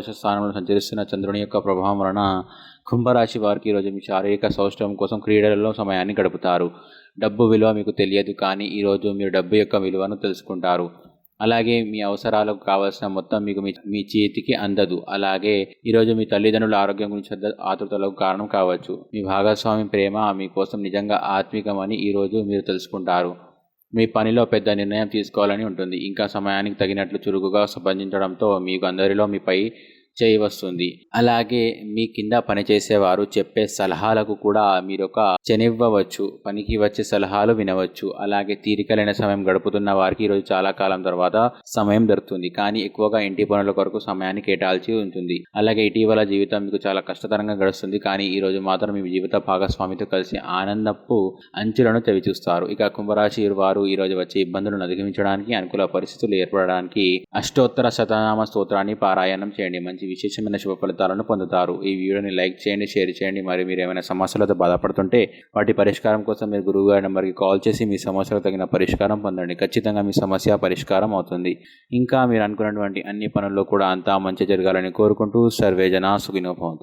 ద్వాదశ స్థానంలో సంచరిస్తున్న చంద్రుని యొక్క ప్రభావం వలన కుంభరాశి వారికి ఈరోజు మీ శారీరక సౌష్ఠవం కోసం క్రీడలలో సమయాన్ని గడుపుతారు. డబ్బు విలువ మీకు తెలియదు, కానీ ఈరోజు మీరు డబ్బు యొక్క విలువను తెలుసుకుంటారు. అలాగే మీ అవసరాలకు కావాల్సిన మొత్తం మీకు మీ చేతికి అందదు. అలాగే ఈరోజు మీ తల్లిదండ్రుల ఆరోగ్యం గురించి ఆతృతలకు కారణం కావచ్చు. మీ భాగస్వామి ప్రేమ మీకోసం నిజంగా ఆత్మికమని ఈరోజు మీరు తెలుసుకుంటారు. మీ పనిలో పెద్ద నిర్ణయం తీసుకోవాలని ఉంటుంది. ఇంకా సమయానికి తగినట్లు చురుకుగా స్పందించడంతో మీకు అందరిలో మీపై చేయి వస్తుంది. అలాగే మీ కింద పనిచేసేవారు చెప్పే సలహాలకు కూడా మీరొక చెనివ్వవచ్చు. పనికి వచ్చే సలహాలు వినవచ్చు. అలాగే తీరికలైన సమయం గడుపుతున్న వారికి ఈరోజు చాలా కాలం తర్వాత సమయం దొరుకుతుంది, కానీ ఎక్కువగా ఇంటి పనుల కొరకు సమయాన్ని కేటాల్సి ఉంటుంది. అలాగే ఇటీవల జీవితం మీకు చాలా కష్టతరంగా గడుస్తుంది, కానీ ఈరోజు మాత్రం మీ జీవిత భాగస్వామితో కలిసి ఆనందపు అంచులను చవిచూస్తారు. ఇక కుంభరాశి వారు ఈరోజు వచ్చే ఇబ్బందులను అధిగమించడానికి, అనుకూల పరిస్థితులు ఏర్పడడానికి అష్టోత్తర శతనామ స్తోత్రాన్ని పారాయణం చేయండి. మంచి విశేషమైన శుభ ఫలితాలను పొందుతారు. ఈ వీడియోని లైక్ చేయండి, షేర్ చేయండి. మరి మీరు ఏమైనా సమస్యలతో బాధపడుతుంటే వాటి పరిష్కారం కోసం మీరు గురువుగారి నెంబర్కి కాల్ చేసి మీ సమస్యలకు తగిన పరిష్కారం పొందండి. ఖచ్చితంగా మీ సమస్య పరిష్కారం అవుతుంది. ఇంకా మీరు అనుకున్నటువంటి అన్ని పనుల్లో కూడా అంతా మంచి జరగాలని కోరుకుంటూ సర్వేజన సుఖినో భవంతు.